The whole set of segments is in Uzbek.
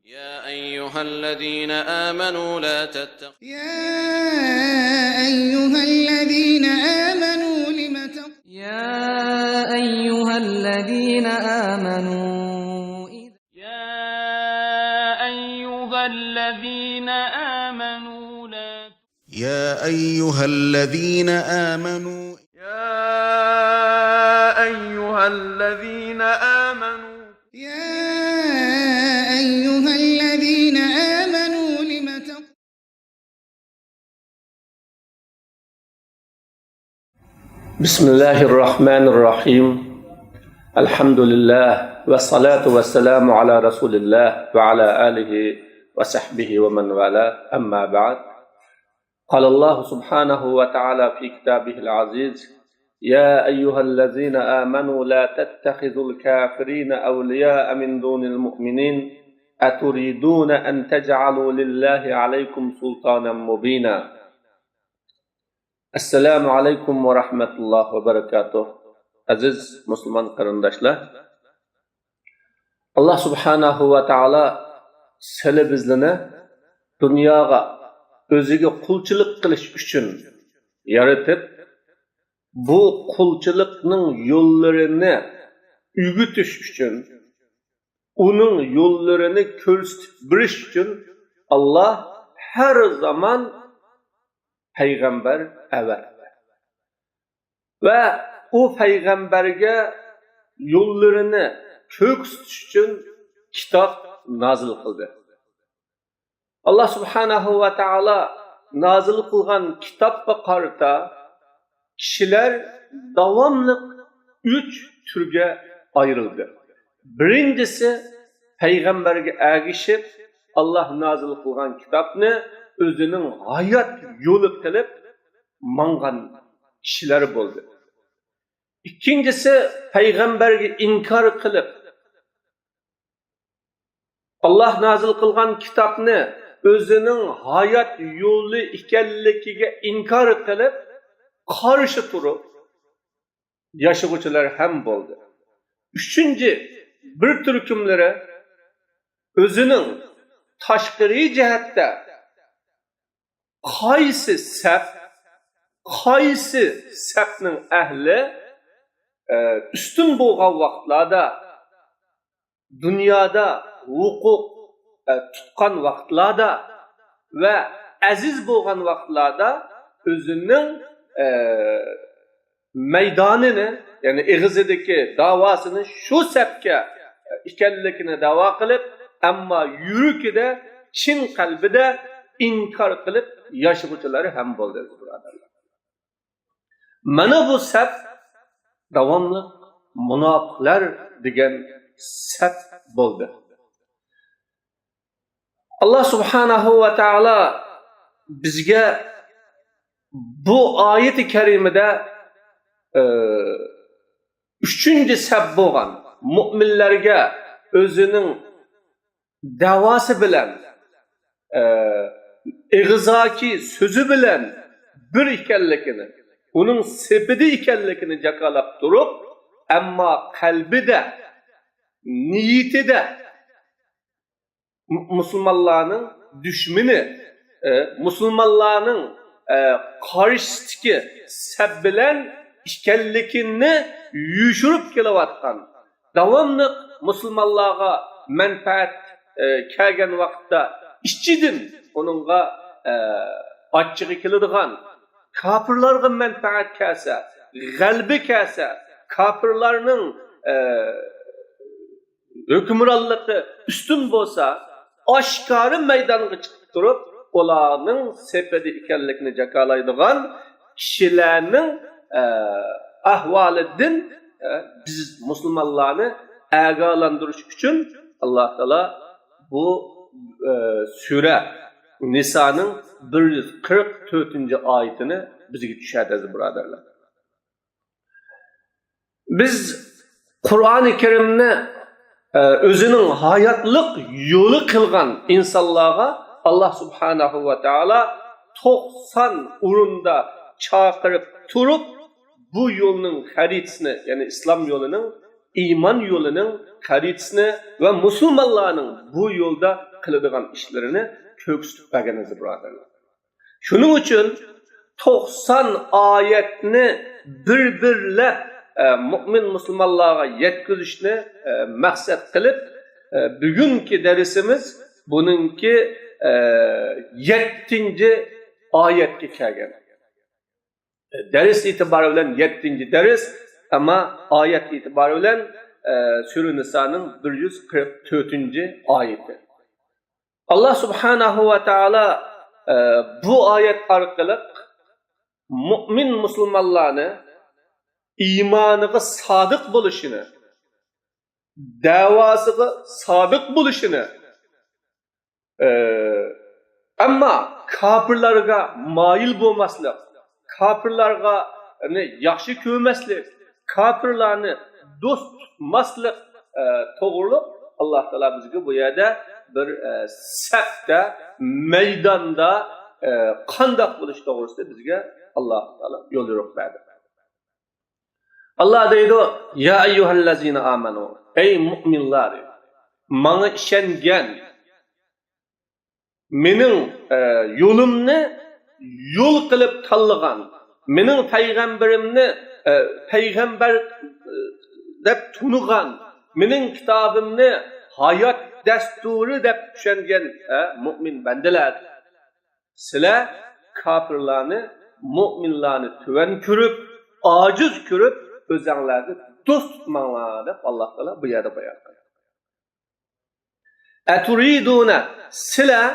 يا أيها الذين آمنوا لا تتخذوا بسم الله الرحمن الرحيم الحمد لله والصلاة والسلام على رسول الله وعلى آله وصحبه ومن والاه أما بعد قال الله سبحانه وتعالى في كتابه العزيز يا أيها الذين آمنوا لا تتخذوا الكافرين أولياء من دون المؤمنين أتريدون أن تجعلوا لله عليكم سلطانا مبينا Assalamu alaykum wa rahmatullohi wa barakatuh. Aziz musulmon qarindoshlar, Alloh subhanahu va taolo sizlar bizlarni dunyoga o'ziga qulchilik qilish uchun yaratib, bu qulchilikning yo'llarini o'rgatish uchun, uning yo'llarini ko'rsatib berish uchun Alloh har zaman payg'ambar avatdi va u payg'ambarga yo'llarini ko'rsatish uchun kitob nozil qildi. Alloh subhanahu va taolo nozil qilgan kitobga qarata kishilar davomli 3 turga ayrildi. Birinchisi payg'ambarga ergishib Alloh nozil qilgan kitobni o'zining hayot yo'li qilib mangan kishilar bo'ldi. Ikkinchisi payg'ambarga inkor qilib Alloh nozil qilgan kitobni o'zining hayot yo'li ekanligiga inkor qilib qarshi turib yashag'uvchilar ham bo'ldi. Uchinchi bir turkumlari o'zining tashqi jihatda qaysi safning ahli ustun bo'lgan vaqtlarda dunyoda huquq tutgan vaqtlarda va aziz bo'lgan vaqtlarda o'zining maydonini, ya'ni ig'izidagi davosini shu safga ekanligini da'vo qilib, ammo yuragida, chin qalbida inkor qilib yashag'uvchilari ham bo'ldi, birodarlar. Mana bu saf davomli munofiqlar degan saf bo'ldi. Alloh subhanahu va taolo bizga bu oyat-i karimada 3-chi saf bo'lgan mu'minlarga o'zining da'vosi bilan ig'zoki so'zi bilan bir ekanligini, uning sepidi ekanligini jakalab turib, ammo qalbida, niyatida musulmonlarning dushmani, musulmonlarning qarshisidagi sab bilan ekanligini yushirib kelayotgan, davomli musulmonlarga manfaat kelgan vaqtda işçidin onunla açığı kiladigan, kafirlarga manfaat kelsa, g'albi kelsa, kafirlarning hukmronligi ustun bo'lsa, oshkora maydonga chiqib turib, ularning sepidi ekanligini jakalaydigan kishilarning ahvolidan biz musulmonlarni agolantirish uchun Alloh taolo bu Sure Nisa'nın 144. ayetini bizga tushadi, birodarlar. Biz Qur'oni Karimni o'zining hayotlik yo'li qilgan insonlarga Alloh subhanahu va taolo 90 o'rinda chaqirib turib, bu yo'lning xaritasini, ya'ni islom yo'lining, iymon yo'lining xaridisini va musulmonlarning bu yo'lda qiladigan ishlarini ko'ksitib berganiz birodarlar. Shuning uchun 90 oyatni bir-birlab mu'min musulmonlarga yetkazishni maqsad qilib bugungi darsimiz buningki 7-oyatga kelgan. Ders itibari bilan 7-dars, ama oyat itibari bilan Sura Niso'ning 144-oyati. Allah subhanahu va taolo bu oyat orqali mu'min musulmonlarni iymoniga sodiq bo'lishini, davosiga sodiq bo'lishini, ammo kofirlarga moyil bo'lmaslik, kofirlarga yaxshi ko'rmaslik, kofirlarni do'st tutmaslik to'g'riliq Alloh taolo bizga bu yerda bir safda, maydonda qandoq bo'lish to'g'risida bizga Alloh taolo yo'l yo'riq berdi. Allah deydi: "Ya ayyuhallazina amanu, ey mu'minlar, menga ishongan, mening yo'limni yo'l qilib tanlagan, mening payg'ambarimni payg'ambar deb tunigan, mening kitobimni hayot dasturi deb tushungan mu'min bandalar, sizlar kofirlarni, mu'minlarni tuvan ko'rib, ojiz ko'rib, o'zinglarni do'st tutmanglar" deb Alloh taolo bu yerda bayon qildi. Aturiduna, sizlar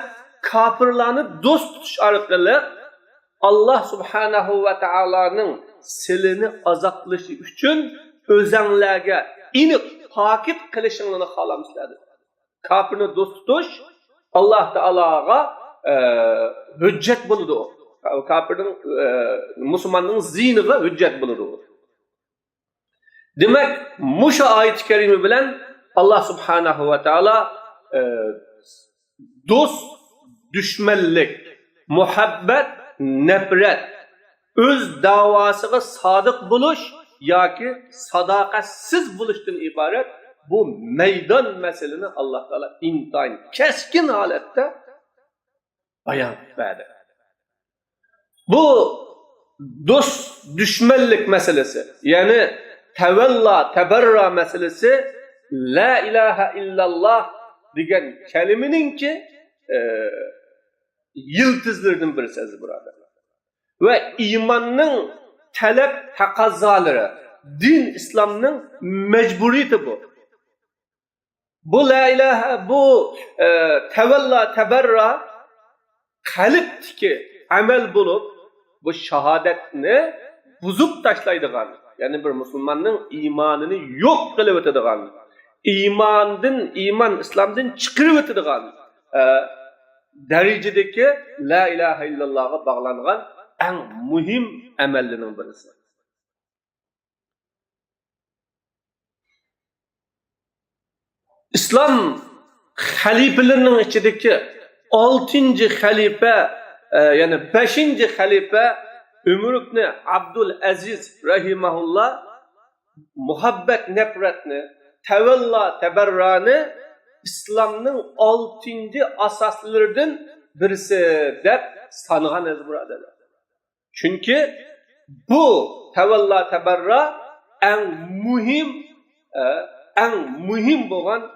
kofirlarni do'st tutish orqali Allah subhanahu va taoloning silini azoblashi uchun o'zinglarga iniq pokit qilishinglarni xohlamsizlar. Kofirni do'st tutish Alloh taologa hujjat bo'ladi. Kofirning musulmonning ziniga hujjat bo'ladi. Demak, musha oyat-i karima bilan Allah subhanahu va taolo do'st, dushmanlik, muhabbat, nafrat, o'z davosiga sodiq bo'lish yoki sadoqatsiz bo'lishdan iborat bu maydon masalani Alloh taolo intayin keskin holatda bayon qildi. Bu do'st dushmanlik masalasi, ya'ni tavalla tabarra masalasi, la ilaha illalloh degan kalimaninki yıldızlardan birisi birodarlar. Ve imanning talab taqozzolari, din İslamning mecburiyati bu. Bu la ilaha, bu tavalla tabarra qalbdagi amal bo'lib, bu shahodatni buzib tashlaydigan, ya'ni bir musulmonning iymonini yo'q qilib o'tadigan, iman İslamdan chiqarib o'tadigan darajadagi la ilaha illallohga bog'langan eng muhim amallarning birisi. İslam xalifelerinin içindeki 6. xalife, yani 5. xalife Ömür ibn Abdülaziz rahimahullah muhabbet nefretini, tevella teberrani İslam'ın 6. asaslarından birisi deb sanıgan birodarlar. Çünkü bu tevella teberra en muhim bo'lgan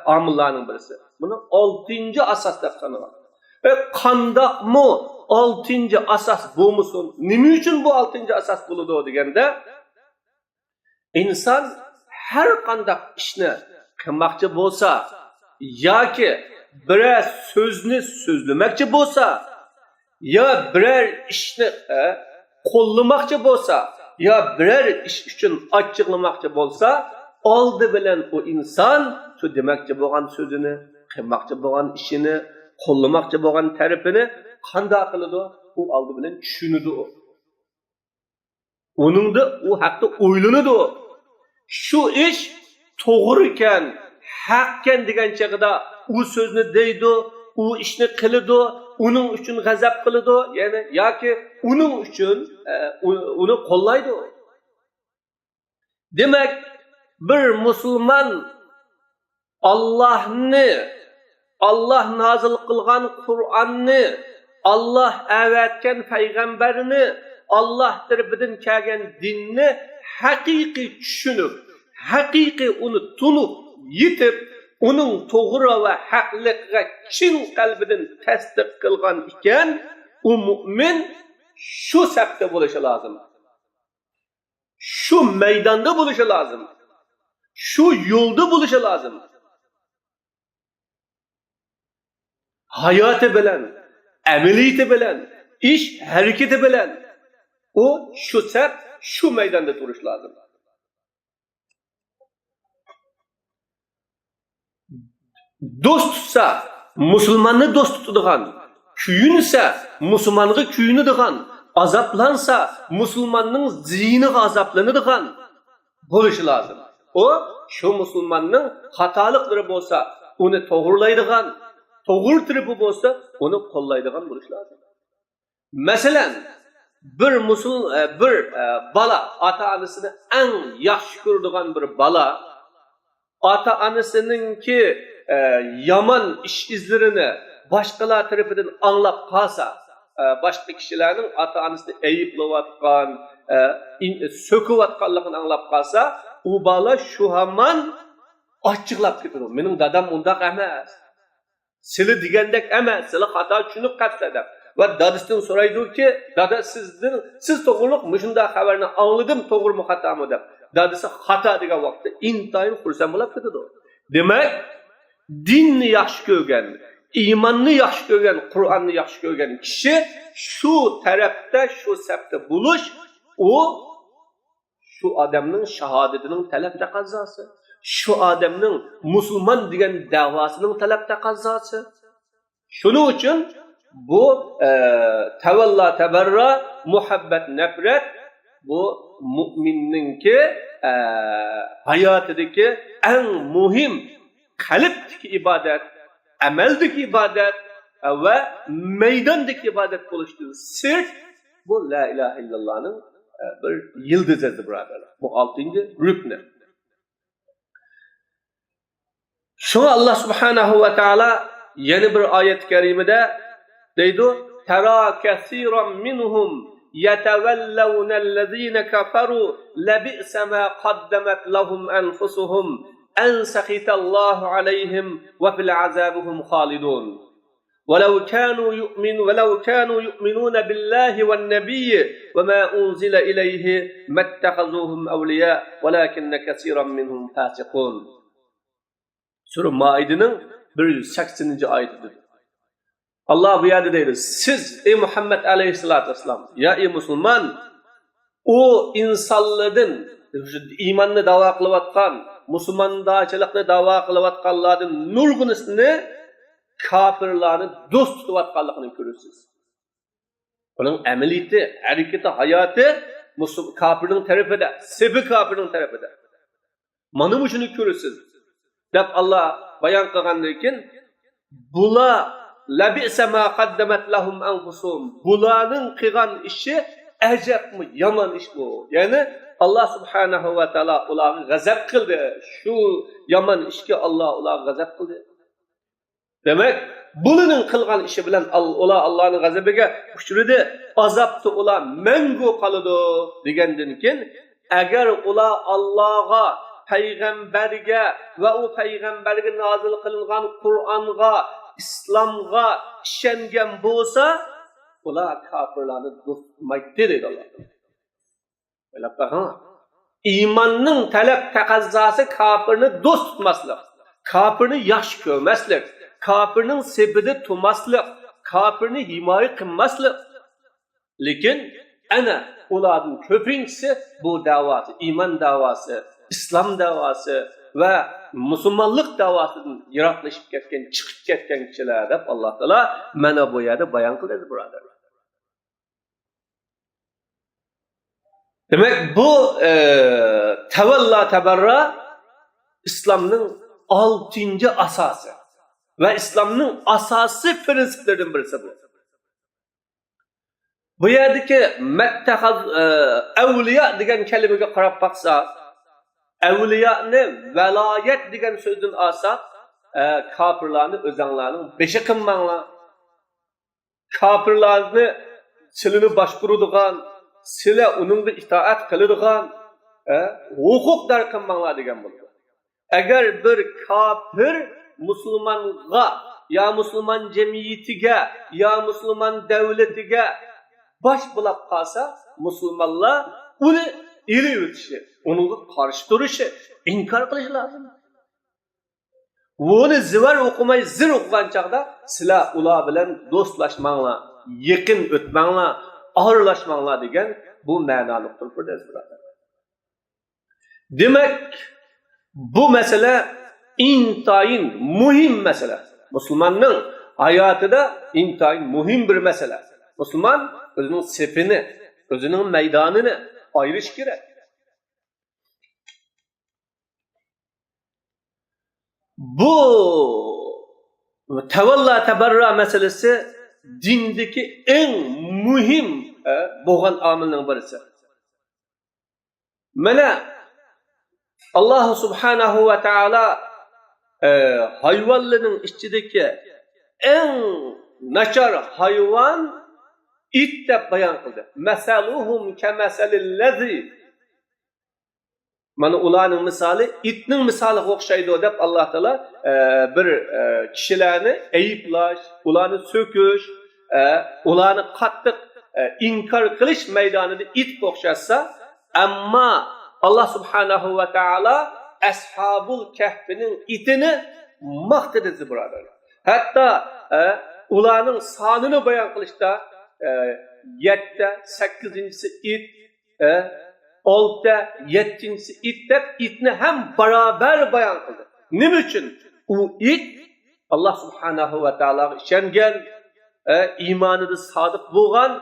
amillarning birisi. Bunu 6. asas deb sanıgan. Ve qandaqmi 6. asas bo'lmasin? Nima uchun bu 6. asas bo'ladi deganda, inson har qanday ishni qilmoqchi bo'lsa yoki biror so'zni so'zlamoqchi bo'lsa, ya biror ishni qo'llamoqchi bo'lsa, ya biror ish uchun ochiqlamoqchi bo'lsa, oldi bilan o inson shu demoqchi bo'lgan so'zini, qilmoqchi bo'lgan ishini, qo'llamoqchi bo'lgan tarafini qanday qiladi? U oldi bilan tushunadi. Uningda u haqda o'ylanadi. Shu ish to'g'ri ekan, haq ekan degan chaqda u so'zni deydi, u ishni qiladi, uning uchun g'azab qiladi, ya'ni yoki uning uchun uni qo'llaydi. Demak, bir musulmon Allah nazil qilgan Qur'onni, Allah avatgan payg'ambarni, Allah tarafidan kelgan dinni haqiqiy tushunib, haqiqiy uni tunib, yetib, uning to'g'ri va haqligiga chin qalbidan tasdiq qilgan ekan, u mu'min shu safda bo'lishi lozim. Shu maydonda bo'lishi lozim. Shu yo'lda bo'lishi lozim. Hayoti bilan, amaliyati bilan, ish harakati bilan u shu saf, shu maydonda turish lozim. Do'st tutsa, musulmonni do'st tutadigan, kuyinsa, musulmonga kuyinadigan, azaplansa, musulmonning ziyniga azaplanadigan bo'lishi lozim. O, shu musulmonning xatoliqlari bo'lsa, uni to'g'rilaydigan, to'g'ri tiribi bo'lsa, uni qo'llaydigan bo'lishi lozim. Masalan, bir bola ota-onasini eng yaxshi ko'radigan bir bola ota-onasininki yomon ish izlarini boshqalar tarafidan anglab qolsa, boshqa kishilarning ota-onasini ayiblayotgan, so'kayotganligini anglab qolsa, u bola shu hamon ochiqlab ketadi. Mening dadam undaq emas. Sizlar degandek emas, sizlar xato tushunib qolibsiz. Va dadasidan so'raydiki, dada siz to'g'riliq mushunda xabarni angladim, to'g'rimi xatomi deb. Dadasi xato degan vaqtda intayin xursand bo'lib ketadi. Demak, dinni yaxshi ko'rgan, iymonni yaxshi ko'rgan, Qur'onni yaxshi ko'rgan kishi shu tarafda, shu safda bo'lish, u shu odamning shahodatining talab taqozosi, shu odamning musulmon degan da'vosining talab taqozosi. Shuning uchun bu tavalla tabarra, muhabbat nafrat bu mu'minningki hayotidagi eng muhim qalbdagi ibodat, amaldagi ibodat va maydondagi ibodat bo'lishdan sirt bu la ilaha illallohning bir yildizidir, birodarlar. Bu 6-rukni. Shuna Allah subhanahu va taala yana bir oyat karimada deydi: "Tara kasiran minhum yatawallawna allazina kafaru labi'sa ma qaddamat lahum anfusuhum an sakhitallahu alayhim wa fil azabihim khalidun." ولو كانوا يؤمنون بالله والنبي وما أنزل إليه ما اتخذوهم أولياء ولكن كثيرا منهم فاسقون. Sura Maide'nin 180. ayetidir. Allah bu yerde deydi: siz ey Muhammed aleyhissalatü vesselam, ya ey Müslüman, o insanlardan imanını dava kılıvatkan, Müslümandaçılıkla dava kılıvatkanlardan nurgunisini kafirlerini dost tutuvatkanlıkını görürsünüz. Onun ameliyeti, hareketi, hayatı kafirinin tarafıda, sebi kafirinin tarafıda. Manı bu şunu görürsünüz. Dep Allah bayan kılganlarken, bula labi'se ma qaddamat lahum anfusuhum. Bulanın kılgan işi acep mi, yaman iş bu. Yani Allah subhanahu ve taala ularga gazap kıldı. Şu yaman işki Allah ularga gazap kıldı. Demek bunun kılgan işi bilen ular Allah'ın gazabiga uçurdu. Azaptı ular mengu kalıdı degenden keyin, eğer ular Allah'a, Peygamberge ve o Peygamberge nazil kılıngan Kur'an'a, İslam'a işengen bolsa, ular kafirlerini dost tutmaydı dedi Allah. Öyle bakın. İmanın talep takazzası kafirini dost tutmaslık, kafirini yaş görmezlik, kafirin sebidi tutmaslık, kafirini himaye kılmaslık. Lekin ana ulardan köpünkisi bu davası, iman davası, İslam davası ve Müslümanlık davasının yiraklaşıp ketken, çıkıp ketken kişiler deb Allah Teala mana bu yerde bayan kıldı, birodarlar. Demek bu tevalla teberra İslam'ın 6. asası ve İslam'ın asası prensiplerden birisi bu. Bu yerdeki evliya degan kelimeye qarab baksa, evliyani velayet degan sözden alsak, kafirlarni özanlarning beşi qilmanglar. Kafirlarni silini başquradigan, sizlar uningga itoat qiladigan huquqlar qilmanglar degan bo'ldi. Agar bir kafir musulmonga ya musulmon jamiyatiga ya musulmon davlatiga bosh bo'lib qolsa, musulmonlar uni elib o'tishi, unga qarshi turishi, inkor qilishi lozim. Bunu zivar o'qimay zir o'qigan chaqda sizlar ular bilan do'stlashmanglar, yaqin o'tmanglar, og'irlashmanglar degan bu ma'noliqdir. Demak, bu masala intayin muhim masala. Musulmonning hayotida intayin muhim bir masala. Musulmon o'zining sepini, o'zining maydonini ayirish kerak. Bu tavalla tabarra meselesi dindeki en muhim bo'lgan omilning birisi. Mana Allah subhanahu wa ta'ala hayvanlarning ichidagi en nachar hayvon it deb bayon qildi. Masaluhum kamasalil-lazi. Mana ularning misoli itning misoliga o'xshaydi deb Alloh taolo bir kishilarni ayiblash, ularni so'kish, ularni qattiq inkor qilish maydonida it o'xshatsa, ammo Alloh subhanahu va taolo ashabul kahfining itini maqtadi birodar. Hatto ularning sonini bayon qilishda 7, 8-si it, 6, 7-si it deb itni ham barobar bayon qildi. Nima uchun? U it Alloh subhanahu va taologa ishongan, iymonida sodiq bo'lgan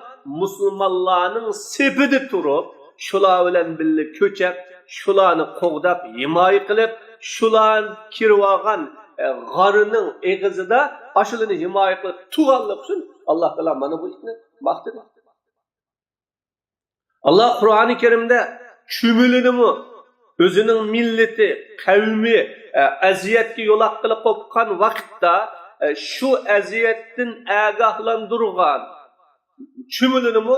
musulmonlarning sepida turib, shular bilan birga ko'chab, shularni qo'g'dab, himoya qilib, shular kirib olgan g'orining eg'izida ashulini himoya qilib turganlik uchun Alloh taolo mana bu itni maqtadi. Allah Kur'an-ı Kerim'de çümülünümü, özünün milleti, kavmi, eziyetki yolak kılıp kopkan vakitte şu eziyetin agahlandırgan çümülünümü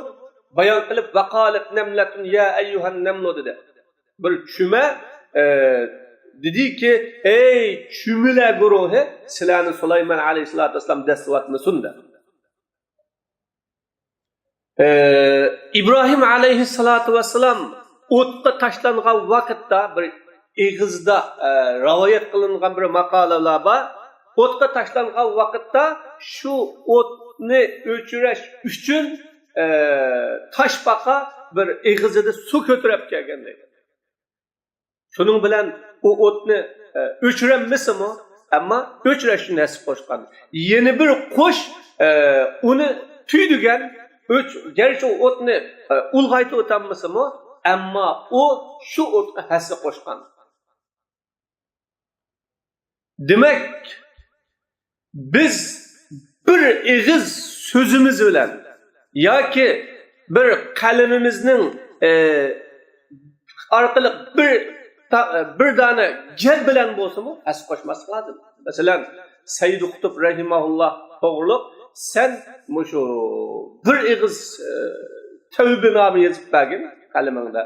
bayan kılıp vakalet nemletun ya eyyuhan nemlu dedi. Bir çüme dedi ki ey çümüle guruhi silahını Süleyman aleyhissalatü vesselam desvatmasın da. İbrahim aleyhissalatu vesselam o'tga tashlangan vaqtda bir eg'izda rivoyat qilingan bir maqolalar bor. O'tga tashlangan vaqtda shu o'tni o'chirish uchun toshbaqa bir eg'izida suv ko'tarib kelgan deydi. Shuning bilan u o'tni o'chiranmasimi, ammo o'chirishni nasib qo'shgan. Yana bir qush uni tuydigan gerçi o otni ulg'aytib o'tamiz-mi, ammo u shu o'tga hassa qo'shgan. Demak, biz bir eg'iz so'zimiz bilan yoki bir qalamimizning orqali bir dona gap bilan bo'lsa-mu, hassa qo'shmaslik lozim. Masalan, Sayyid Qutb rahimahulloh to'g'riliq sen şu bir eg'iz tövbe namı yazıp bergin kaleminde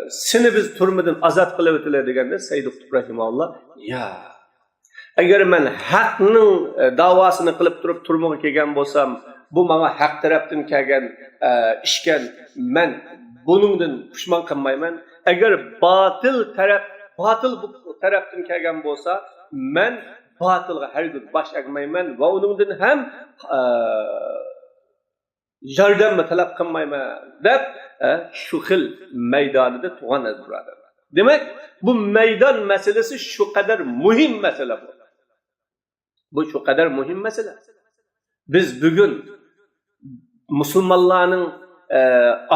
seni biz turmadan azat qilib o'tilar deganda Sayyid Qutb rahimahulloh ya agar men haqning davosini qilib turib turmoqqa kelgan bo'lsam, bu menga haq tarafdan kelgan ishkan, men buningdan pushmon qilmayman. Agar botil tarafdan kelgan bo'lsa, men batılga hergiz baş egmayman ve onundan hem yordam talab qilmayman deb shu xil maydonida turgan birodar. Demak, bu maydon masalasi shu qadar muhim masala bu. Bu shu qadar muhim masala. Biz bugun musulmonlarning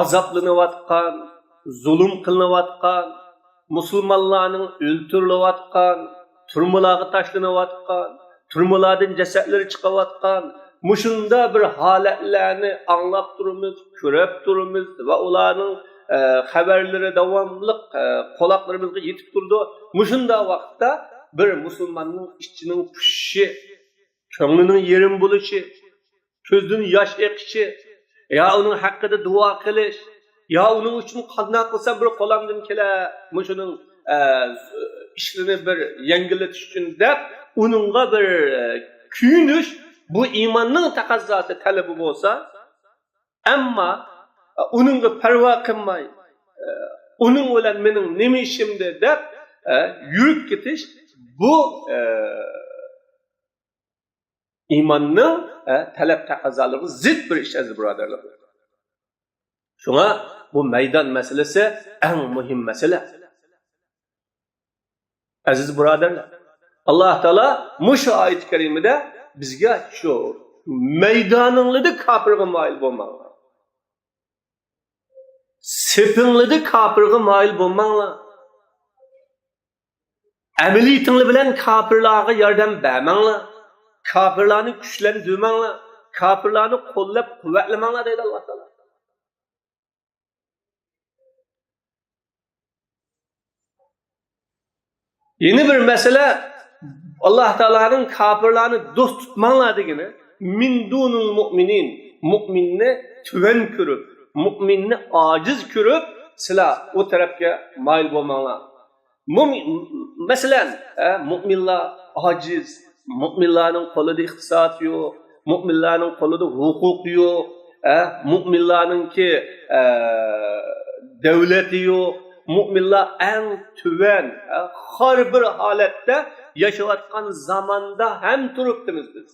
azoblanayotgan, zulm qilinayotgan, musulmonlarning o'ltirilayotgan, turmalarga tashlanayotgan, turmalardan jasadlar chiqayotgan, mushunda bir holatlarni anglab turamiz, ko'rib turamiz va ularning xabarlari davomli quloqlarimizga yetib turdi. Mushunda vaqtda bir musulmonning ichining pushishi, ko'nglining yerim bo'lishi, ko'zdan yosh eqishi, yo uning haqida duo qilish, yo uning uchun qanday qilsam bir qo'limdan kelar, mushuning ishini bir yengillatish uchun deb uningga bir kuyinish, bu iymonning taqozosi, talabi bo'lsa, ammo uningga parvo qilmay, uning bilan mening nima ishimda deb yurib ketish, bu iymonning talab taqozolariga zid bir ish aziz birodarlar. Shunga bu maydon masalasi eng muhim masala. Aziz birodarlar, Alloh taolo mushu oyat karimida bizga shu maydoninglarda kofirga moyil bo'lmanglar. Sepinglarda kofirga moyil bo'lmanglar. Amaliyatinglar bilan kofirlarga yordam bermanglar. Kafirlarni kuchlantirmanglar, kafirlarni qo'llab quvvatlamanglar deydi Alloh taolo. Yeni bir masala, Alloh taolaning kafirlarni do'st tutmanglar degani, min dunul mu'minin, mu'minni tuvan ko'rib, mu'minni ojiz ko'rib, sizlar o tarafga mayl bo'lmanglar. Masalan, mu'minlar ojiz, mu'minlarning qo'lida iqtisod yo'q, mu'minlarning qo'lida huquq yo'q, mu'minlarningki davlati yo'q, mu'minlar eng tuvan, har bir holatda yashayotgan zamonda ham turibdimiz biz.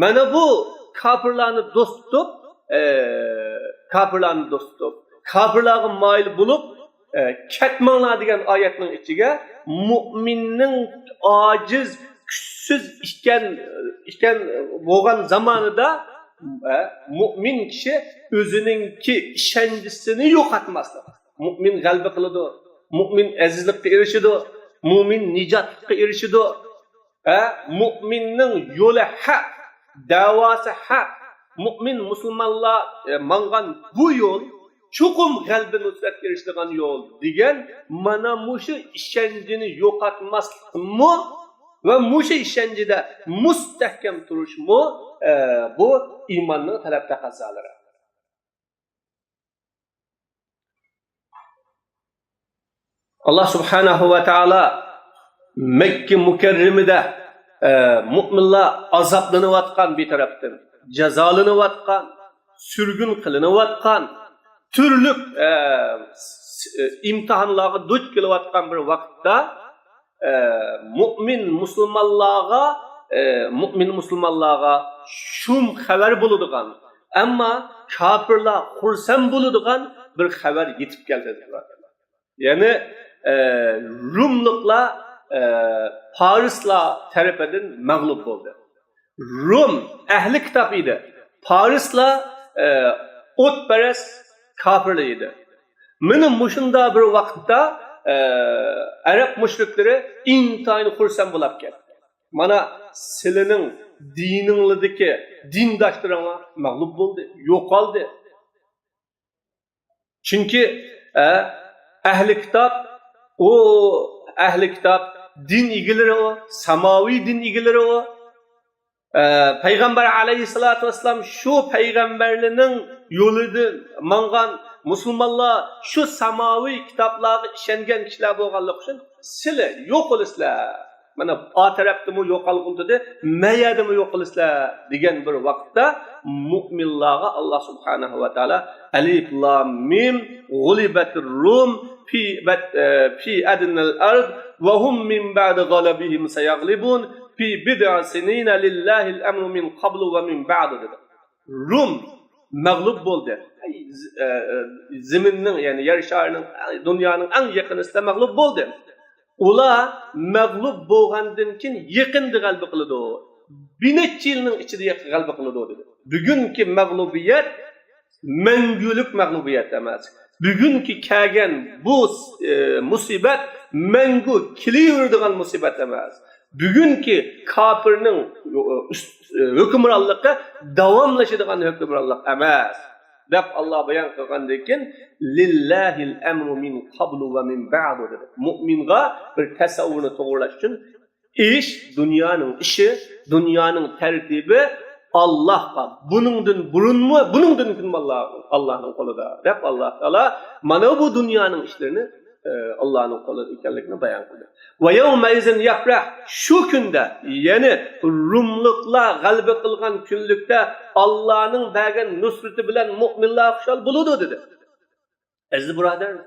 Mana bu kofirlarni do'st tutib, kofirlarga moyil bo'lib ketmanglar degan oyatning ichiga mu'minning ojiz, kuchsiz ishkan bo'lgan zamonida mu'min kishi o'ziningki ishonchisini yo'qotmaslik. Mu'min g'alaba qiladi, mu'min azizlikka erishadi, mu'min nijotga erishadi. Mu'minning yo'li haq, da'vosi haq. Mu'min musulmonlar mangan bu yo'l chuqum g'alaba nusrat erishadigan yo'l degan mana mushu ishonchini yo'qotmaslikmi va mushu ishonchida mustahkam turishmi, bu iymonning talab taqozolari. Allah subhanahu va taolo Makka mukarramida mu'minlar azoblanayotgan bir tarafdan, jazolanayotgan, surgun qilinayotgan, turli imtihonlarga duch kelayotgan bir vaqtda mu'min musulmonlarga shum xabar bo'ladigan, ammo kofirlar xursand bo'ladigan bir xabar yetib keldi. Ya'ni Rumliklar Parislar tarafidan mag'lub bo'ldi. Rum ahli kitob edi. Parislar o'tparas kofirlar edi. Mana mushunda bir vaqtda Arab mushriklari intayin xursand bo'lib ketdi. Mana sizlarning dininglardagi dindoshlaringlar mag'lub bo'ldi, yo'qoldi. Chunki ahli kitob din egalari o, samoviy din egalari o. Payg'ambar alayhissalatu vassalam shu payg'ambarlarning yo'lida mangan musulmonlar shu samoviy kitoblarga ishongan kishilar bo'lganligi uchun sizlar yo'q qilisizlar. Mana o tarafdami yo'qolg'unda, mayadami yo'q qilisizlar degan bir vaqtda mu'minlarga Alloh subhanahu va taolo alif lam mim g'ulibatir rum fi adnal ard va hum min ba'di g'alabihim sayaglibun fi bid'a sinina lillahi al-amru min qablu va min ba'du dedi. Rum mag'lub bo'ldi. Zaminning, ya'ni yer sharining, dunyoning eng yaqinida mag'lub bo'ldi. Ular mag'lub bo'lgandan keyin yaqinda g'alaba qiladi. Bir necha yilning ichida g'alaba qiladi dedi. Bugungi mag'lubiyat mangulik mag'lubiyat emas. Bugungi kelgan bu musibat mangu kelaveradigan musibat emas. Bugungi kofirning hukmronligi davomlashadigan hukmronlik emas. deb Alloh bayon qilgandan keyin lillahil amru min qablu va min ba'du dedi. Mu'minga bir tasavvurni to'g'rilash uchun iş, dünyanın işi, dünyanın tertibi Allah'a. Bunundan burunmu? Bunundan kim Allah'ın koluda. Hep Allah Teala mana bu dünyanın işlerini Allah'ın kolu ekanligini bayan kıldı. Ve yevme izin yaprah, şu günde yani Rumluklar galbe kılgan günlükte Allah'ın bergen nusreti bilen müminler kuşal buludu dedi. Aziz brader,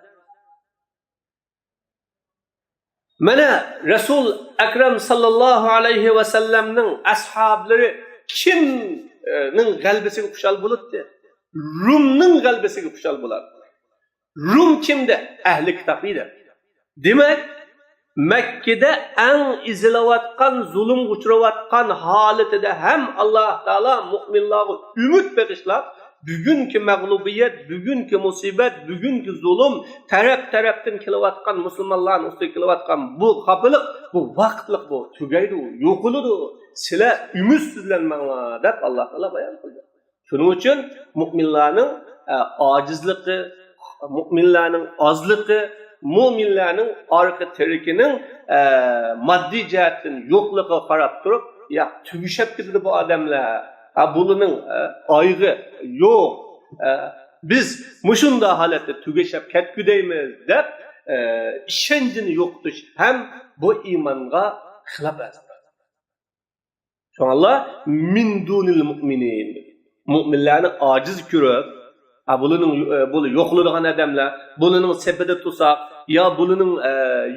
mana Resul Ekrem sallallahu aleyhi ve sellem'nin ashabları kimnin galbesiga kuşal bulutdi? Rum'nin galbesiga kuşal bular. Rum kimde? Ehli kitapıydı. Demek Mekke'de en izilavatkan, zulüm uçuravatkan haletide hem Allah Teala müminleri ümit bekişler, bugünkü mağlubiyet, bugünkü musibet, bugünkü zulüm, taraftan kilovatkan, Müslümanların üstü kilovatkan bu kapılık, bu vaktlık bu, tügeydi, yokuludu. Sile ümitsizlenmeler dep Allah Teala bayan kıldı. Şunun için müminlerin acizliği, müminlerin azlığı, müminlerin arka terikinin maddi cihetin yokluğu karab durup, ya tügüşep gidildi bu adamlar, bunun aygı yok, biz muşunda halette tügüşep ketgüdeymiz dep, işencini yoktu hem bu imanga hılap ezdi. Şu Allah min dunil müminin, müminlerini aciz görüp, bunun yokluğun adamlar, bunun sepede tutsak, ya bunun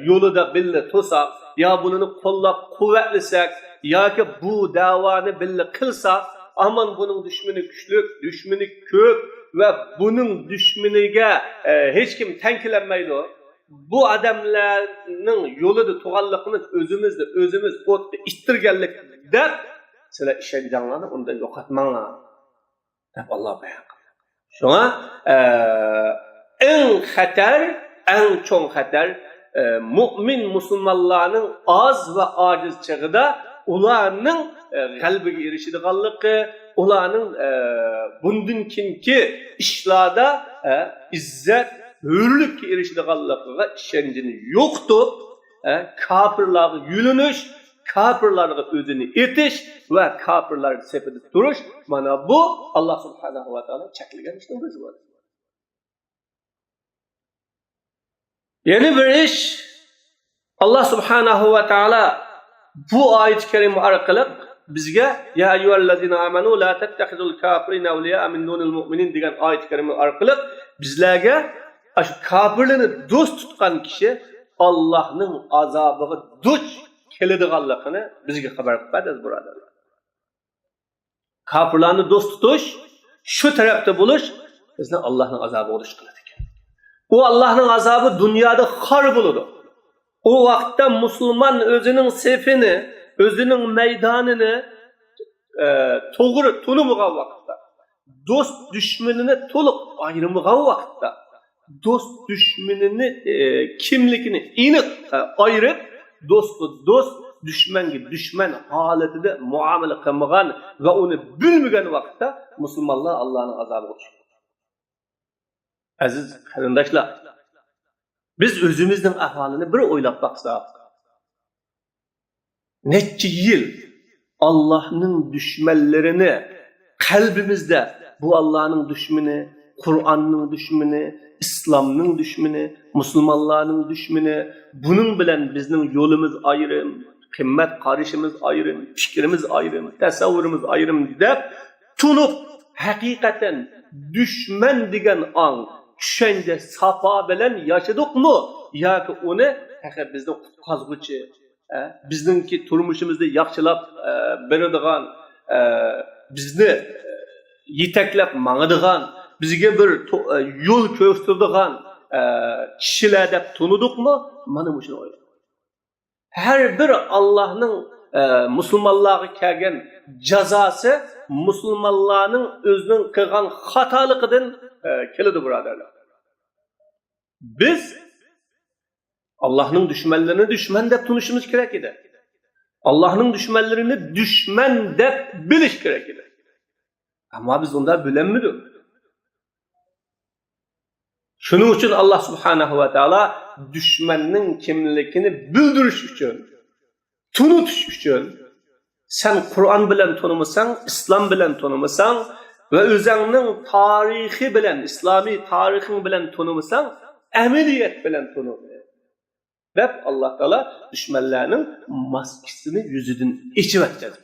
yolu da bille tutsak, ya bunun kollap kuvvetlisek, ya ki bu davanı bille kılsak, aman bunun düşmanı güçlük, düşmanı köp ve bunun düşmanıga hiç kim tenkilenmeydi o. Bu adamların yolu da tuğallıkını özümüz otlu istirgellik der, sizler işencanlarını ondan yok etmanlar. Hep Allah beyan kıldı. Şuna en çok hater mümin Müslümanların az ve aciz çağıda ularının kalbiga erişidiganligi, ularning bundan keyingi ishlarda izzat, hurlikka erişidiganligiga ishonchini yo'qtib, kofirlarga yulinish, kofirlarga o'zini etish va kofirlar safida turish, mana bu Alloh subhanahu va taolo cheklagan ishning o'zi bo'ladi. Yeni bir ish Allah subhanahu va taolo bu oyat kerime orqali bizga ya ayyuhallazina amanu la tattakhizul kafirina awliya min dunil mu'minin degan oyat kerime orqali bizlarga shu kofirlarni do'st tutgan kishi Allohning azobiga duch keladiganligini bizga xabar berdi, birodarlar. Kofirlarni do'st tutish, shu tarafda bo'lish bizni Allohning azobiga duch qiladi ekan. U Allohning azobi dunyoda xor bo'ladi. O vaqtda Müslüman özünün sefini, özünün meydanını to'g'ri to'limiga vaqtda, do'st düşmanini to'liq ayrimiga vaqtda, do'st düşmanini kimligini aniq ayirib, do'st düşmanga düşman holatida muomala qilmagan va uni bilmagan vaqtda musulmonlar Allohning azobiga tushadi. Aziz qarindoshlar, biz özümüzün ahvalini bir oylab baksak, neçe yıl Allah'ın düşmanlarını kalbimizde, bu Allah'ın düşmanı, Kur'an'ın düşmanı, İslam'ın düşmanı, Müslümanların düşmanı, bunun bilen bizim yolumuz ayrım, kıymet karışımız ayrım, fikrimiz ayrım, tasavvurumuz ayrım deyip, tunup hakikaten düşman degen an, düşende safa bilen yaşadık mı? Ya ki onu bizden kazgıcı, bizdenki turmuşumuzda yaxşılap beradigan, bizni yeteklep mağadigan, bizge bir yol köstürdigan kişiler dep tunudık mı? Mana bu şunu oylayın. Her bir Allah'ın Müslümanlığa kelgen cezası Müslümanların özünün kılgan hatalıkıdan keledi buradarlar. Biz Allah'ın düşmanlarını düşman dep tunuşumuz gerek edi. Allah'ın düşmanlarını düşman dep biliş gerek edi. Ama biz onları bilenmedik. Şunun için Allah subhanahu ve taala düşmanın kimlikini bildiriş için tunutish uchun sen Qur'on bilan tanımasan, İslam bilan tanımasan ve o'zingning tarixi bilan, islomiy tarixing bilan tanımasan, amaliyat bilan tanıma. Deb Alloh taolo dushmanlarning maskasini yuzidan ichib o'tadi.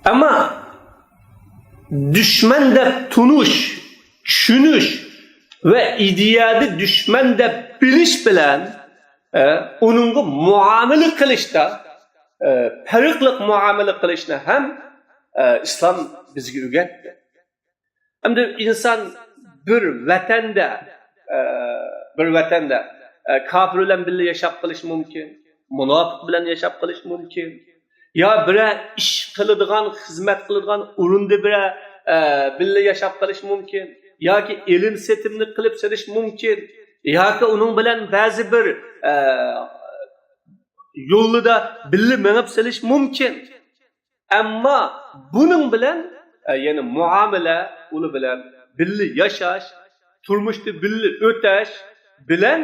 Ama düşman deb tunush, tushunish ve ideyani düşman deb bilish bilan onunga muomala qilishda farqli muomala qilishni ham islom bizga o'rgatdi. Hamda inson bir vatanda kafir bilan birga yashab qilish mumkin, munofiq bilan yashab qilish mumkin. Ya bire iş qiladigan, xizmat qiladigan o'rinda birga yashab qilish mumkin. Yoki ilm setimni qilib serish mumkin. Yoki uning bilan ba'zi bir yo'lida birga mengib serish mumkin. Ammo buning bilan ya'ni muomala, uni bilan birga yashash, turmushda birga o'tash bilan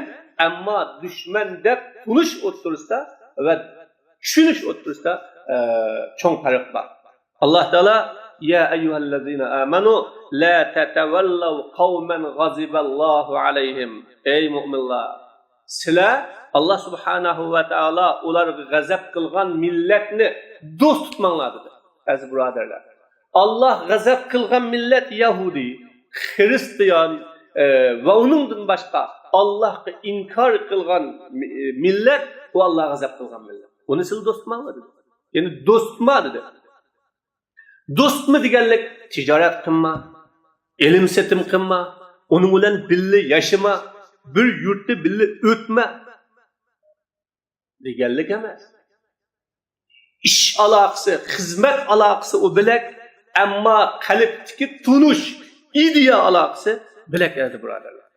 ammo dushman deb tunish o'tirisda va tushunish o'tirisda cho'ng farq bor. Alloh taolo ya ayyuhallazina amanu la tatawallaw qauman g'aziballohu alayhim. Ey mu'minlar, sizlar Alloh subhanahu va taolo ularga g'azab qilgan millatni do'st tutmanglar dedi. Aziz birodarlar, Alloh g'azab qilgan millat Yahudi, Xristiyan va uningdan boshqa Allohga inkor qilgan millat bu Alloh g'azab qilgan millat. Onu siz do'st tutmanglar dedi. Yani do'st tutma dedi. Do'stmi deganlik tijorat qilma, ilm setim qilma, uning bilan birga yashama, bir yurtda birga o'tma deganlik emas. İş aloqasi, xizmat aloqasi u bilak, ammo qalbdagi tunish, ideya aloqasi bilak edi birodarlar.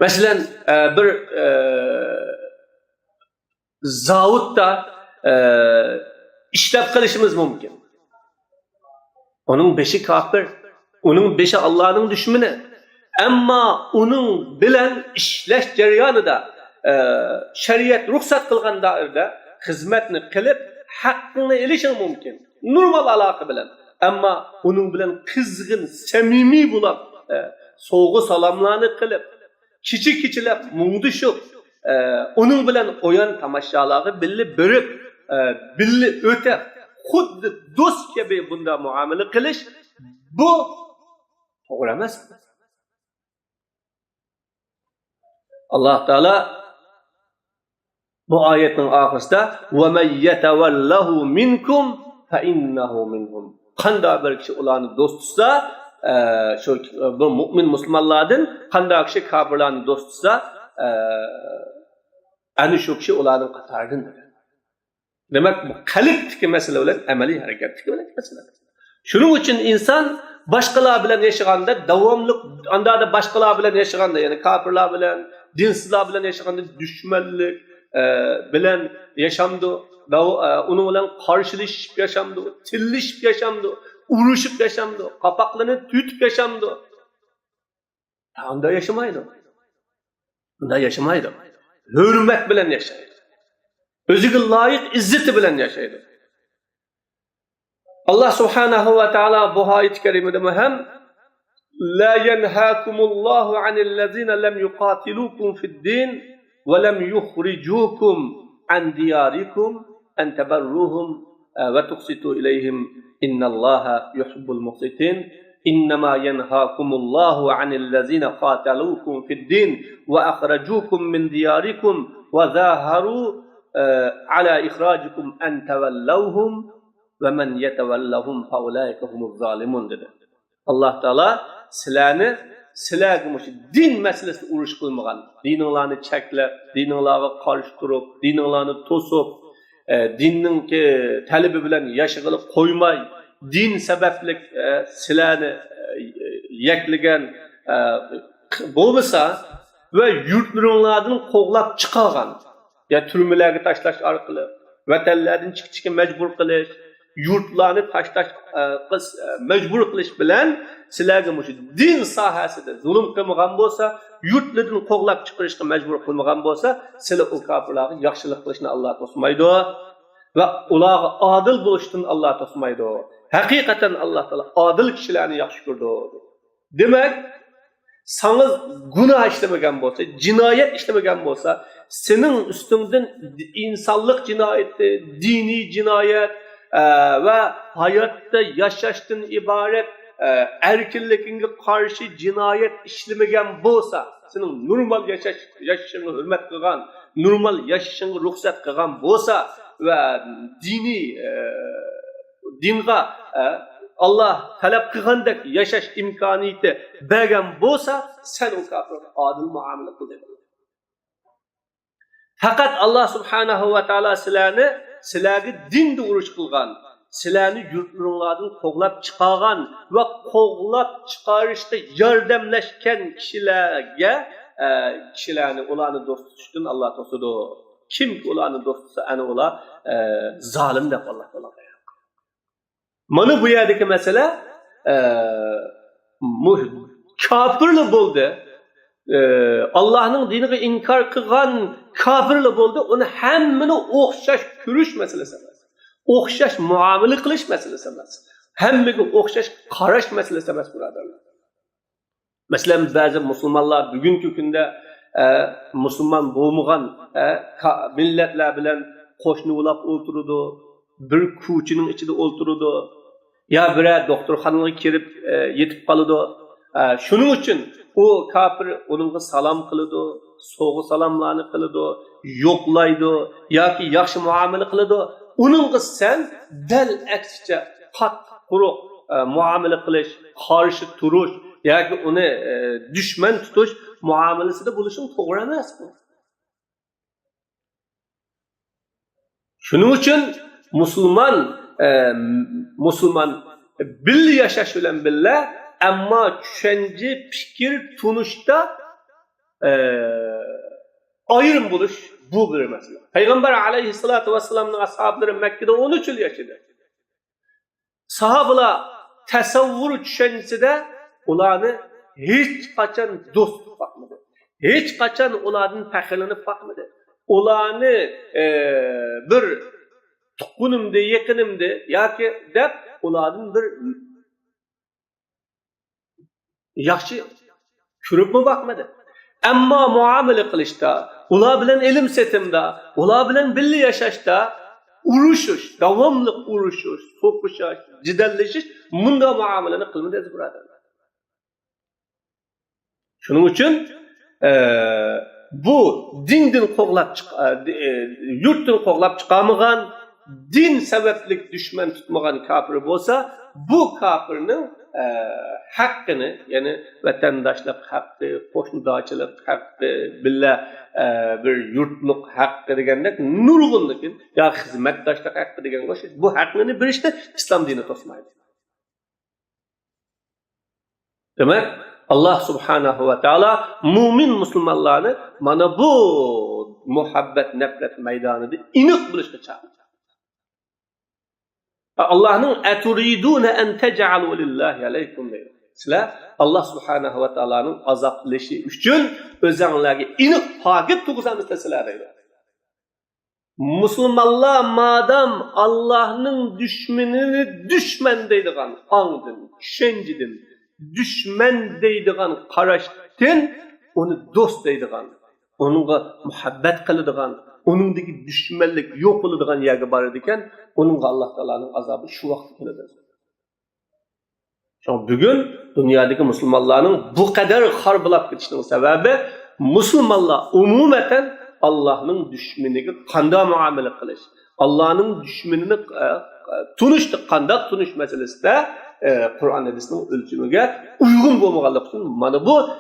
Masalan, bir zavodda ishlab qilishimiz mumkin. Onun beshi kafir, onun beshi Allohning dushmani. Ammo uning bilan ishlash jarayonida shariat ruxsat qilgan doirada xizmatni qilib haqqini olishing mumkin. Normal aloqa bilan. Ammo uning bilan qizg'in, samimiy bo'lib, sovg'a salomlarni qilib, kichik-kichilab mungdishib, onun bilan o'yin tomoshalarga birga berib, birga o'tib, xuddi do'st kabi bunda muomala qilish bu to'g'ri emas. Alloh taolo bu oyatning oxirisida va may yatawallahu minkum fa innahu minhum. Qanday bir kishi ularni do'st tutsa, shu bu mu'min musulmonlardan qanday kishi kofirlarni do'st tutsa, ana shu kishi ularning qatoridan. Demak, bu qalbdagi masala bilan amaliy harakatdagi bilan masala. Shuning uchun inson boshqalar bilan yashaganda davomli anda boshqalar bilan yashaganda, ya'ni kofirlar bilan, dinsizlar bilan yashaganda dushmanlik bilan yashamdi, uning bilan qarshilashib yashamdi, tillishib yashamdi, urushib yashamdi, qapoqlarni tutib yashamdi. Unda yashamaydi. Unda yashamaydi. Hurmat bilan yashaydi. O'ziga loyiq izzati bilan yashaydi. Allah subhanahu va taolo bu oyat karimada ham la yanhaakumullohu anillazina lam yuqatilukum fid-din va lam yukhrijukum an diyarikum an tabarruhum va tuqsitu ilayhim innalloha yuhibbul muqsitin. إنما ينهاكم الله عن الذين قاتلوكم في الدين وأخرجوكم من دياركم وظاهروا على إخراجكم أن تولوهم ومن يتولهم فأولئك هم الظالمون dedi. Allah Taala sizlarga din masalasida urush qilmagan, dininglarni cheklab, dininglarga qarshi turib, dininglarni to'sib, dinning talabi bilan yashag'ili qo'ymay, din sababli sizlarni yaklagan bo'lmasa va yurtlaringlardan qo'g'lab chiqargan, ya turmalarga tashlash orqali, vatanlardan chiqishga majbur qilish, yurtlarni tashlash majbur qilish bilan sizlarga shu din sohasida zulm qilmagan bo'lsa, yurtlardan qo'g'lab chiqarishga majbur qilmagan bo'lsa, sizlar u kofirlarga yaxshilik qilishni Alloh to'smaydi va ularga adil bo'lishdan Alloh to'smaydi. Haqiqatan Alloh taolo adil kishilarni yaxshi ko'rdi. Demak, sanız günah işlemagan bo'lsa, jinoyat işlemagan bo'lsa, senin üstünden insanlık cinayeti, dini cinayet ve hayatta yaşaştın ibaret erkinliğine karşı cinayet işlemagan bo'lsa, senin normal yaşashını hürmet kılgan, normal yaşashını ruhsat kılgan bo'lsa ve dini dinga Allah talep kılgandek yaşaş imkaniyeti bergen bo'lsa, sen o kafirga adil muamele kıldın. Fakat Allah subhanahu wa ta'ala sizlarga dinda urush qilgan, sizlarni yurtlaringlardan qo'g'lab chiqargan va qo'g'lab chiqarishda yordamlashgan kishilarni ularni do'st tutishdan Alloh to'sadi. Kimki ularni do'st tutsa, ana ular zolim deb Alloh taolo aytadi. Mana bu yerdagi masala kafirlik bo'ldi. Allah'ın dinini inkar kılgan kafirli bo'ldi, onu hemmini o'xshash ko'rish masalasi emas. O'xshash muomala qilish masalasi emas. Hammaga o'xshash qarash masalasi emas, birodarlar. Masalan, ba'zi musulmonlar bugungi kunda musulmon bo'lmagan millatlar bilan qo'shni bo'lib o'tiradi, bir ko'chining ichida o'tiradi, ya bir doktorxonaga kirib yetib qoladi. Shuning uchun o kafir onunla salam kılıdı, soğuk salamlarını kılıdı, yoklaydı, ya ki yaxşı muamele kılıdı. Onunla sen del aksice kat kuruq muamele kılış, karşı turuş, ya ki onu düşman tutuş muamelesi de buluşun doğru emas bu. Şunun için Müslüman birli yaşaş bilen birle, ama düşünce, fikir, tunuşta ayrım buluş bu bir mesele. Peygamber aleyhissalatu vesselam'ın ashabları Mekke'de 13 yıl yaşadı. Sahabeler tasavvur düşüncesi de ularını hiç kaçan dost bakmadı. Hiç kaçan ularının fakirliğini bakmadı. Ularını bir tukunumdu, yakınımdı, ya ki de ularının bir yaxshi ko'rib mi bakmadı. Amma muamele qilishda, ular bilan ilm setimda, ular bilan birga yashashda urushish, davomli urushish, so'qishish, jidallashish, bunda muamelani qilmadi, birodarlar. Shuning uchun bu dindan qo'g'lab yurtdan qo'g'lab chiqarmagan, din sabablik dushman tutmagan kafir bo'lsa, bu kafirning hakkını, yani vatandaşlık hakkı, qo'shnidochilik hakkı, billa bir yurtlik hakkı degandek nurg'unlik, ya xizmatdoshlik hakkı degan bo'lsa, bu haqqini berishda islom dini to'smaydi. Demak, Alloh subhanahu va taolo mu'min musulmonlarni mana bu muhabbat nafrat maydonida iniq bo'lishga chaqirdi. Allah'ın eturidune en tec'alu lillahi aleykum deydi. Sizler Allah subhanahu ve ta'ala'nın azaplışı üçün özənlərə iniq pakit tuğuzanı istəsilər deydi. Müslümanlar madem Allah'ın düşmanını düşman deydiğen andın, düşüncidin, düşman deydiğen qaraşdın, onu dost deydiğen, onunla muhabbet kılıdığan, onundaki düşmanlık yok kılıdığan yerge var ediken, onunla Allah Teala'nın azabı şu vakti kılıdır. Çünkü bugün dünyadaki Müslümanların bu kadar harbılap geçtiğinin sebebi, Müslümanlar umumeten Allah'ın düşmanına kanda muamele kılış, Allah'ın düşmanını kandak tunuş meselesi de Kur'an hadisinin ölçümüne uygun bulmağalık için mana bu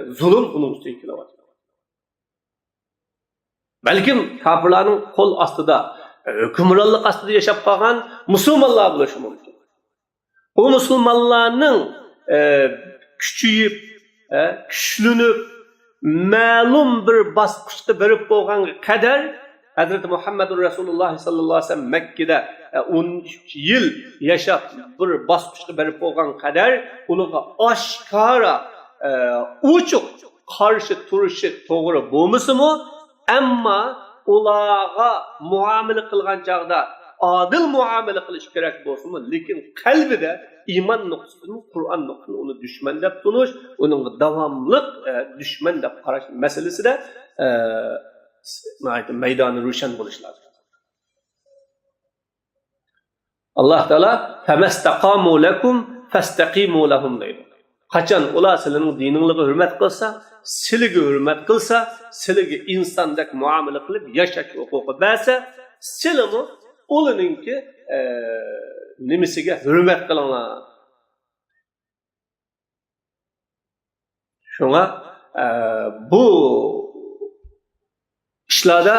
zulüm onun üstüne kilovar. Belki kafirlerin kol astıda, hükümranlık astıda yaşap kalgan Müslümanlar buluşu mümkün. O Müslümanların küçüyüp, güçlünüp, ma'lum bir baskıçta berip boğan kadar Hazreti Muhammedur Resulullah sallallahu aleyhi ve sellem Mekke'de 13 yıl yaşap bir basmışı berip olgan kadar unuğa aşkara uçuk karşı turuşu doğru bulması mı? Ama ulağa muamele kılgan çağda adil muamele kılış gerek bolsun mu? Lekin kalbide iman noktasını, Kur'an noktasını onu düşman dep tunuş, onun davamlık düşman dep qaraş meselesi de meydanı ruşan buluş lazım. Allah Teala "Femestaqamu lekum fastaqimu lahum" deydi. Qachon ular sizlarning diningizga hurmat qilsa, sizlarga hurmat qilsa, sizlarga insondek muomala qilib yashash huquqi bersa, sizlarmi ularningki nimasiga hurmat qilinglar. Shunga bu ishlarda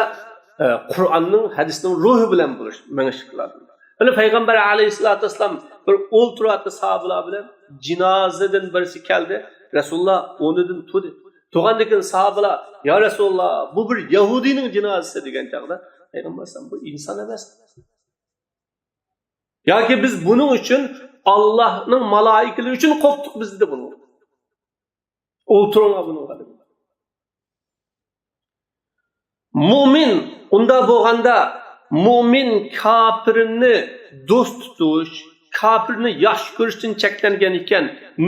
Qur'onning, hadisning ruhi bilan bo'lish menish qiladi. Ana Payg'ambar alayhissalatu vassalam bir o'ltiradi sahobalar bilan, jinozadan birisi keldi. Rasululloh o'rnidan turdi. Turgandan keyin sahobalar, "Ya Rasululloh, bu bir Yahudining jinozasi" degan chaqda Payg'ambar alayhisalom bu inson emas. Yoki biz buning uchun Allohning malaikalar uchun qo'rqdik biz dedi buni. O'ltiring buni dedi. Mu'min unda bo'lganda mu'min kafirni do'st tutish, kafirni yaxshi ko'rishdan cheklangan ekan,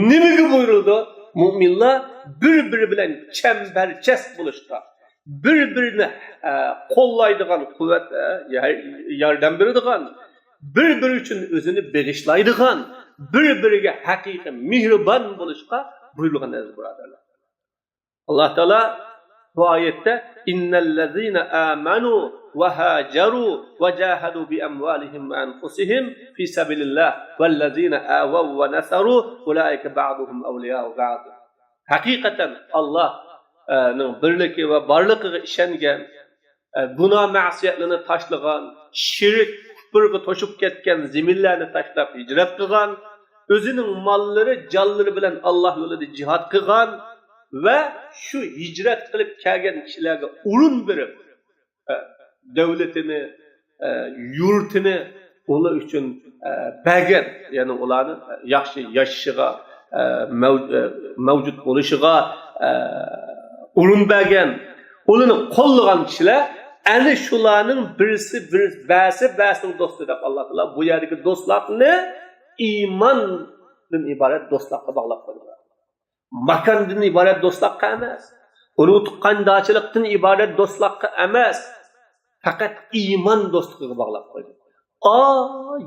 nimaga buyurildi? Mu'minlar bir-biri bilan chambarchas bo'lishda, bir-birini qo'llaydigan quvvat, yordam beradigan, bir-biri uchun o'zini beg'ishlaydigan, bir-biriga haqiqiy mehribon bo'lishga buyurilgan aziz birodarlar. Alloh taolo bu oyatda innallazina amanu va hajaru va jahadu bi amwalihim va anfusihim fi sabilillah vallazina awaw va nasaru ulaika ba'duhum awliya'u ba'd. Haqiqatan Allohning birligi va borligiga ishongan, gunoh ma'siyatlarni tashlagan, shirk, kufrga to'shib ketgan ziminlarni tashlab hijrat qilgan, o'zining mollari, jonlari bilan Alloh yo'lida jihad qilgan ve şu hicret kılıp kelgen kişilerge urun berip devletini, yurtini onlar için bergen, yani olanı yaxşı yaşışıga, mevcut oluşuga urun bergen, onu kollagan kişiler yani şularının birisinin dostu edip Allah Teala bu yerdeki dostlar ne? İmandan ibaret dostlarla bağlap koyuyorlar. Makandan ibaret dostlukka emas. Onu tuqqan dağçılıktan ibaret dostlukka emas. Fakat iman dostluğuna bağlap koydu.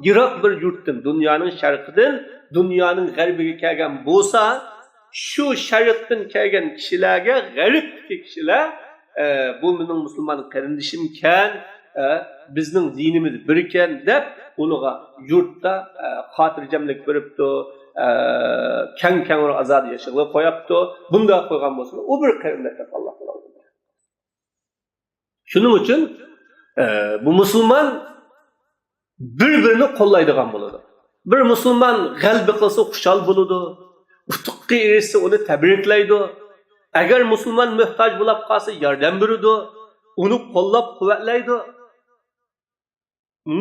Yirak bir yurtdan, dünyanın şarkıdan, dünyanın garbiga kelgan bo'lsa, şu şarkıdan kelgan kişilerge, garip kişiler, bu mening musulmon qarindishim kan, bizning dinimiz bir ekan deb, unuga yurtda xotirjamlik beribdi. Keng azad yaşıqlı qo'yapti. Bunda qo'ygan bo'lsa, u bir qarindosh Alloh taolo. Shuning uchun bu musulmon bir-birini qo'llaydigan bo'ladi. Bir musulmon g'alaba qilsa xushal bo'ladi. Utuqqa erishsa uni tabriklaydi. Agar musulmon muhtoj bo'lib qolsa yordam beradi, uni qo'llab-quvvatlaydi.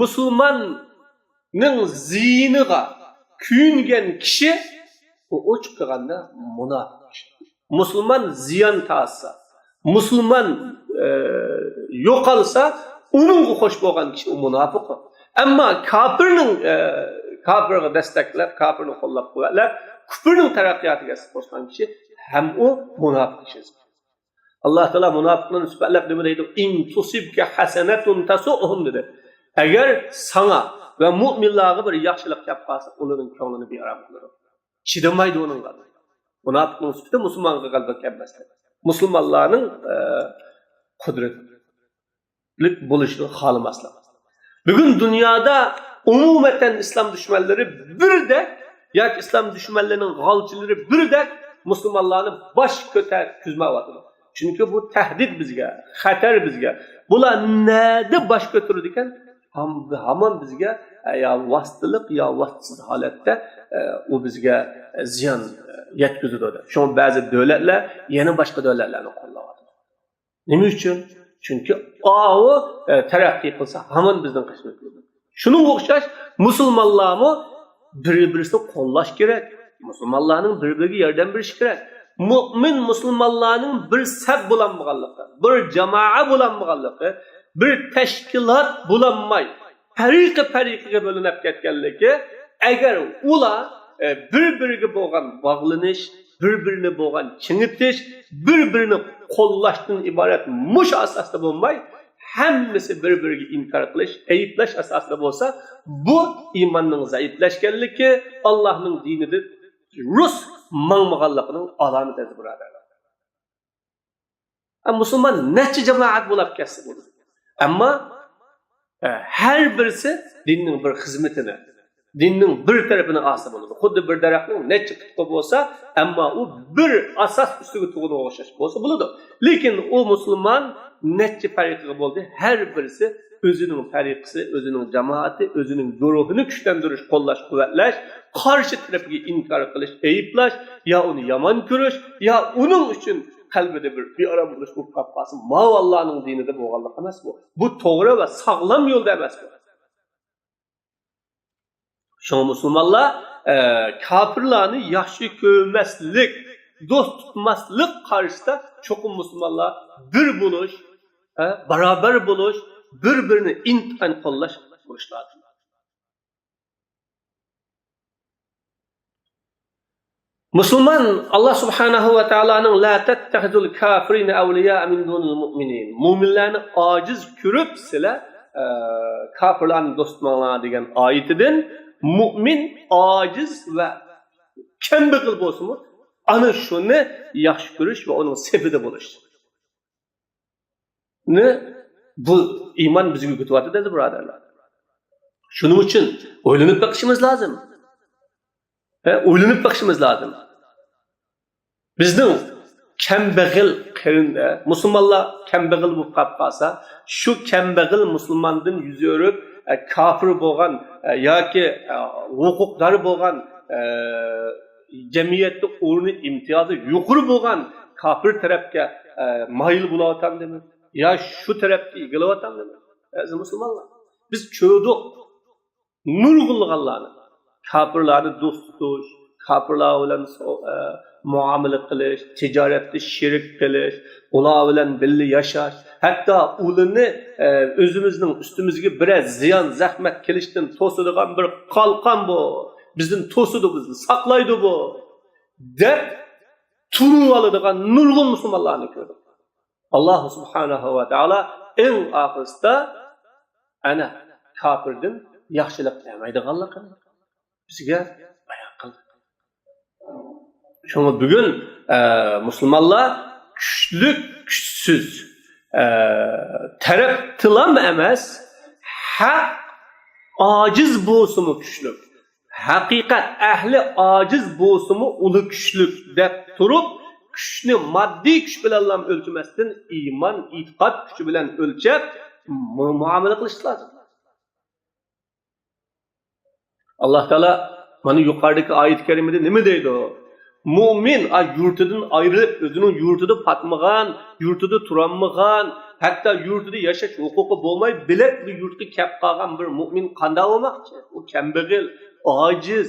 Musulmonning ziyniga kuyingen kişi o çıkığında münafık. Müslüman ziyan tağsa, Müslüman yok alsa onun hoş boğan kişi o münafık. Ama kafirine destekler, kafirine kollab kuvvetler, küfürün terakkiyatıga sıkışan kişi hem o münafık kişidir. Allah Teala münafıkların süperlep demeydi. İn tusibke hasenetun tasu'hum dedi. Eğer sana ve müminlerge bir yaxşılık yapmasa, onların ko'nglini bir aram kılır. Chidamaydi onunla. Münafıkның süpti Müslümanға qalba kelmesler. Müslümanların kudretlik buluşunu xalamaslar. Bugün dünyada umumeten İslam düşmanları bir de, yoki İslam düşmanlarının g'alchileri bir de Müslümanlarni baş ko'tar kuzmayapti. Çünkü bu tehdit bizga, xatar bizga. Bular nada baş ko'tardi ekan? Hamon bizga ya vastılık ya vastsız holatda u bizga ziyon yetkazadi. Şu bazı devletler yeni başka devletlarni qo'llayapti. Nima uchun? Çünkü o terakki kılsa hemen bizden kaçmak lazım. Şunun okşaş Müslümanlarımı birbirini kollaş gerek. Müslümanların birbirine yerden bir gerek. Mümin Müslümanların bir sab bulanmağanlığı, bir cemaat bulanmağanlığı, bir teşkilat bulanmay, periqe bölünüp ketkenligi, eğer ula birbirine boğan bağlanış, birbirine boğan çiğnitiş, birbirini kollaştığın ibaret muş asasda bulmay, hemmisi birbirine inkar kılış, eyipleş asasda olsa, bu imanın zayıfleşkenligi, Allah'ın dinidir, Rus mağmağanlığının alametidir buralarlar. Müslüman neçe cemaat bulup kessi bunu. Ama her birisi dinin bir hizmetine, dinin bir tarafına asıl olur. Xuddi bir daraxtning neçe tutqu olsa, ama o bir asas üstüge tuğunu oğuşaş olsa buludu. Lekin o Müslüman neçe fariqi oldu. Her birisi özünün fariqisi, özünün cemaati, özünün guruhunu güçlendiriş, qollaş, kuvvetleş, karşı tarafı inkar kılış, eyipleş, ya onu yaman görüş, ya onun için kalbide bir ara buluş bu kapkası. Mav Allah'ın dinide boğanlık emas bu. Bu doğru ve sağlam yolda emas bu. Şuna Müslümanlar kafirlerini yaxşı görmeslik, dost tutmaslık karşısında çokum Müslümanlar bir buluş, beraber buluş, birbirini intihan qollaş buluşlardı. Müslüman Allah Subhanahu ve Taala'nın la tettehizul kafirin evliya min dunil mu'minin. Müminlerini aciz körüp sile kafirlerini dostmanlar degan ayetinden mümin aciz ve kembag'al bo'lsa-mu, ana shuni yaxshi ko'rish va uning safida bo'lish. Bu iman bizga o'rgatyapti dedi birodarlar. Shuning uchun o'ylanib boqishimiz lozim. O'ylanib boqishimiz lozim. Bizning kambag'al qarinda musulmonlar kambag'al bo'lib qolsa, shu kambag'al musulmondan yuz o'rib kafir bo'lgan yoki huquqlari bo'lgan jamiyatda o'rni imtiyozi yuqori bo'lgan kafir tarafga mayil bo'layotamdimi? Ya shu tarafga egilayotamdimi? Aziz musulmonlar, biz ko'rdik nurg'unlarni kafirlarni do'st tutish, kafirlar bilan muomala qilish, tijoratda sherik qilish, ular bilan birga yashash, hatto ularni o'zimizning ustimizga biroz ziyon zahmat kelishdan to'sadigan bir qalqon bu. Bizning to'sidi bizni saqlaydi bu. deb turib oladigan nurg'un musulmonlarni ko'rdik. Alloh subhanahu va taolo eng oxirida ana kofirdan yaxshilik qilmaydiganligini bizga bayon qildi. Şuna bugün Müslümanlar güçlü, güçsüz taraf tılam emas, hak aciz bo'lsa-mu güçlü. Haqiqat ahli aciz bo'lsa-mu ulu güçlü deb turib, güçni moddiy kuch bilan o'lchamasdan iymon, e'tiqod kuchi bilan o'lchab muomala qilish lozim. Alloh taolo mana yuqoridagi oyat karimada nima deydi? Mümin yurtidan ayrılıp, özünün yurtida patmagan, yurtida turanmagan, hatta yurtida yaşaş huquqi bo'lmay, bilib bu yurtga kelib qolgan bir mümin qanday bo'lmoqchi? U kambag'al, ojiz,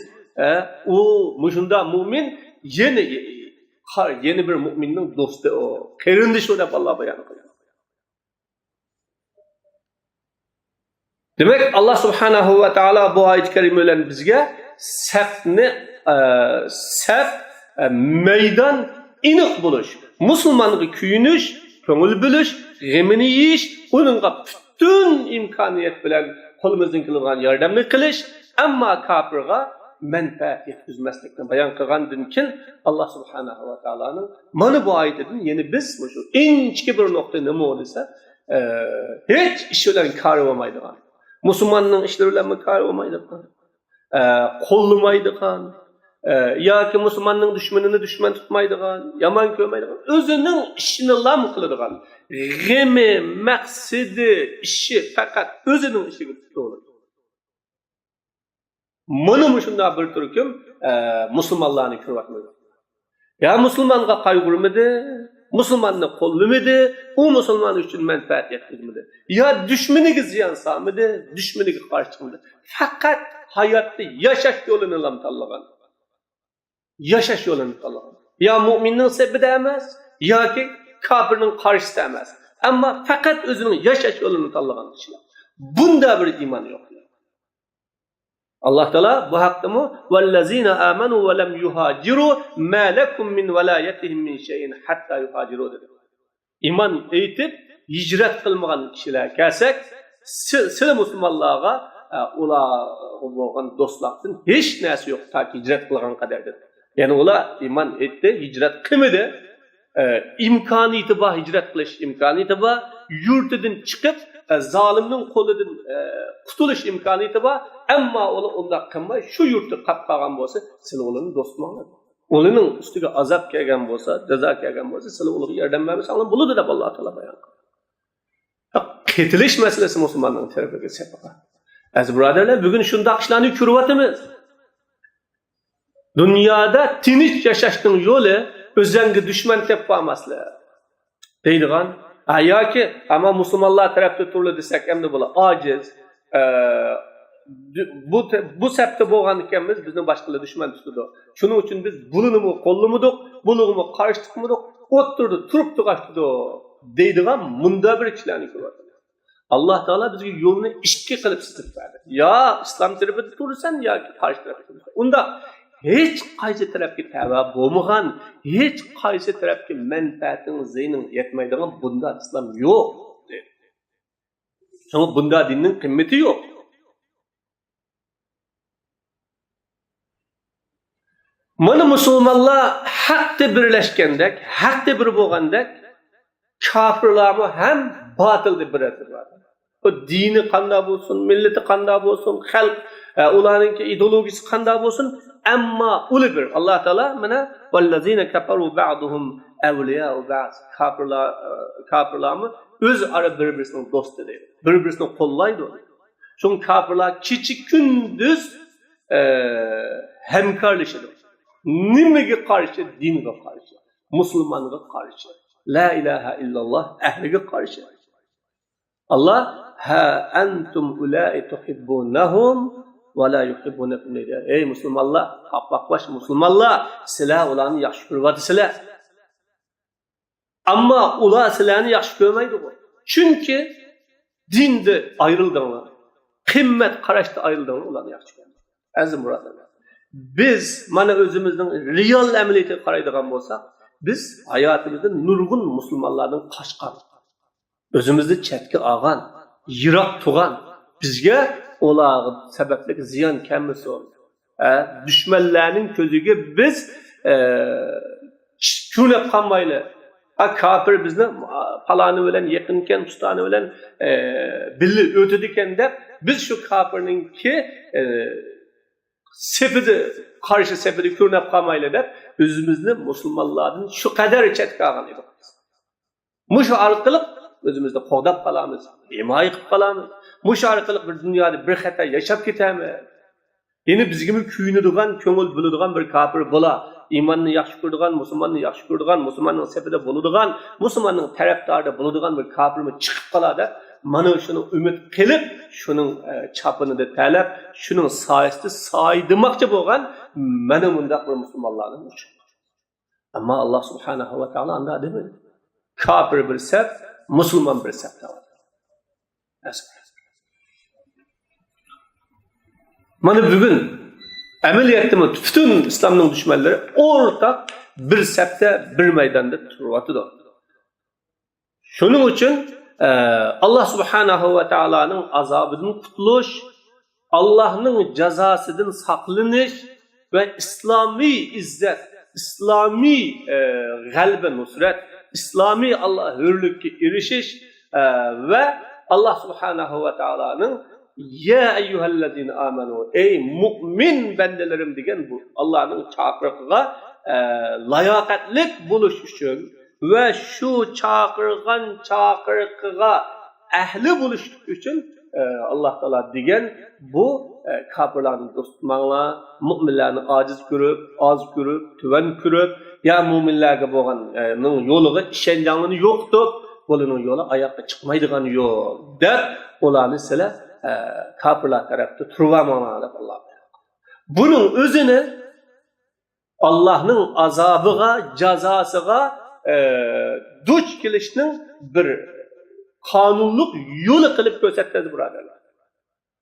u mushunda mümin yeni bir müminning do'sti o. Qarindishi deb Alloh bayon qiladi. Demek Allah Subhanahu va taolo bu oyat karima bilan bizga safni meydan iniq buluş, Müslümanlığı kuyunuş, köngül buluş, gemini yiyiş, onunla bütün imkaniyet bilen kolumuzdan kılgan yardımını kılış, ama kafirga menfaat yetkizmeslikten bayan kılgandın ki Allah Subhanahu wa Ta'ala'nın mana bu ayetin yeni biz şu inçki bir nokta ne olursa hiç işlerden kar olmaydıgan, Müslümanın işleriyle kar olmaydıgan, kollamaydıgan, ya ki Müslümanın düşmanını düşman tutmaydıgan, yaman kömaydıgan, özünün işini lam kılıdıgan, gemi, maksidi, işi fakat özünün işi tutuyor. Bunu şunda bir türküm Müslümanlarını kırvatmadı. Ya Müslümanға kaygırmadı, Müslümanını kollamadı, o Müslüman için menfaat yetkizmedi. Ya düşmaniga ziyon solmadi, düşmaniga qarshi chiqmadi. Faqat hayotda yashash yo'lini tanlagan. Yashash yo'lini tanlagan. Ya mu'minning sepida emas, yoki kofirning qarshisida emas. Ammo faqat o'zining yashash yo'lini tanlagan kishilar. Bunda bir iymon yo'q. Allah Teala bu hakkımı وَالَّذ۪ينَ آمَنُوا وَلَمْ يُهَاجِرُوا مَا لَكُمْ مِنْ وَلَايَتِهِمْ مِنْ شَيْءٍ حَتَّى يُهَاجِرُوا dedi. İman eğitip hicret kılmayan kişiler kelsek, size Müslümanlığa olan dostlardan hiç nesi yok ta ki hicret kılgan kadardır. Yani ola iman etti, hicret kılmadı, imkaniyeti var, hicret kılış imkaniyeti var, yurtudun çıkıp zalimnin kolundan kurtuluş imkaniyeti var, ama ola onda kılmay, şu yurtu kapkagan olsa, size olanın dostum anladı. Onun üstüge azap kelgan olsa, ceza kelgan olsa, size olanı yerden vermesi anladı, bunu da Allah Teala bayan kıldı. Ketiliş meselesi Müslümanların tarafı geçecek. Az brotherlar, bugün şunda işlerini kürüvatımız. Dünyada tinç yaşaştığın yolu, özenge düşman teppamaslar. Deydiğen, ya ki ama Müslümanlar tarafta turlu desek hem de böyle aciz, bu septe boğan ikimiz bizden başkaları düşman tutudu. Şunun için biz bulunumu kollumuduk, bulunumu karıştıkmuduk, oturdu, turuptu kaçtıdı. Deydiğen bunda bir kişilerini kürüvatımız. Allah Teala bize yolunu işki kılıp sıtıp verdi. Ya İslam tarafı durursan ya karşı tarafı durursan. Onda hiç kaysi tarafki teva boğmuğan, hiç kaysi tarafki menfaatin, zeynin yetmeydiğin bunda İslam yok. Ama bunda dinin kıymeti yok. Mana Müslümanlar hakta birleşkendek, hakta bir boğandek, kafirlarımı hem batıldı bırakırlar. O dini kanda olsun, milleti kanda olsun, halk, onlarınki ideolojisi kanda olsun, ama ulu bir Allah Teala mana vellezine kafaru ba'duhum evliya'u ba'd kafirlarımı öz ara birbirinin dostu değil. Birbirini kollaydı. Çünkü kafirlar küçük gündüz hemkarlaşır. Nimege karşı, dinine karşı, Müslümanlığa karşı. La ilahe illallah ehline karşı. Allah ha entum ulai tuhibbunahum ve la yuhibbunakum dedi. Ey Müslümanlar, bak Müslümanlar, sizler ulanı yaxşı görüyorlar. Ama ular sizlerini yaxşı görmeydi bu. Çünkü dinde ayrıldığını, kıymet karıştı ayrıldığını ulanı yaxşı görmeydi. Azim burada. Biz mana özümüzün real ameliyatı qaraydigan bolsak, biz hayatımızda nurgun Müslümanlardan kaçkan, özümüzde chetga olgan, yiroq turgan, bizga ularning sababli ziyon kelmasa, dushmanlarning ko'ziga biz ko'nib qolmaylik. Kafir bizni faloni bilan yaqinkan, ustani bilan birga o'tadi ekan deb, biz shu kafirningki sepidi karşı sepidi ko'rinib qolmaylik deb o'zimizni musulmonlardan shu qadar chetga olgan edik. Mush orqali o'zimizni qo'g'dab qolamiz, himoya qilib qolamiz. Mush orqali bir dunyoda bir xato yashab ketamiz. Yeni bizga kuyunadigan, ko'ngil bo'ladigan bir kafir bo'la, iymonni yaxshi ko'radigan, musulmonni yaxshi ko'radigan, musulmonning sepida bo'ladigan, musulmonning tarafdorida bo'ladigan bir kafirmi chiqib qoladi. Mana shuni umid qilib, shuning chapini talab, shuning soyasida soydimoqchi bo'lgan mana bundaq bir musulmonlarning uchun. Ammo Alloh subhanahu va taolo unda demadi. Kafir bir saf, musulmon bir saf var. Mana bugun amaliyotda bütün İslamning dushmanlari o'rtaq bir safda, bir maydonda turibdi. Shuning uchun Allah subhanahu ve Taala'nın azabından kurtuluş, Allah'ın cezasından saklanish ve İslami izzet, İslami galbe nusret, İslami Allah hürlükki erishish ve Allah subhanahu ve Taala'nın ya eyyuhellezine amenu, ey mu'min bendelerim degan bu Allah'ın chaqirig'iga layoqatlik bo'lish uchun ve şu çağırgan çağırıqıga ehli buluştuk için Allah Teala diyen bu kafirlerini dost tutmanglar, müminlerini aciz görüp, az görüp, tüven görüp, ya müminlerge boğanın yoluga işencanlığını yoktu, bunun yolu ayakta çıkmaydıgan yol der, olanı sile kafirler tarafta turvamanglar Allah. Bunun özüne Allah'ın azabıga, cazasıga duç kilişinin bir kanunluk yolu kılıp gösterdi buralarlar.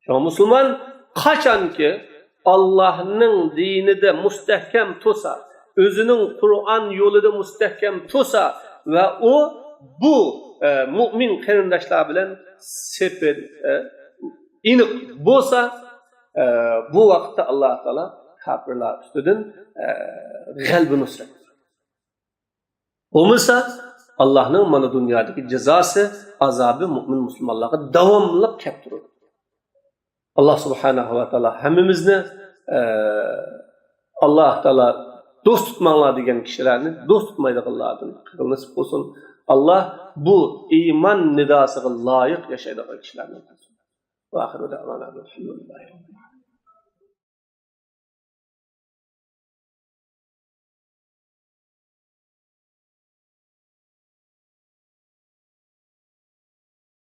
Şu Müslüman kaçan ki Allah'ın dini de müstehkem tusa, özünün Kur'an yolu da müstehkem tusa ve o bu mümin kerindaşlar bilen sefer inik bolsa bu vakitte Allah Teala kafirler üstüden galbi nusret. Olmasa Allah'ın mana dünyadaki cezası, azabı mümin Müslümanlara devamlı kepturur. Allah Subhanahu ve Teala hemimizni Allah Teala dost tutmanlar degen kişilerini dost tutmaydıqlardan nasip olsun. Allah bu iman nidasıga layık yaşaydığı kişilerden olsun. Ve ahiru da'vana elhamdülillahi.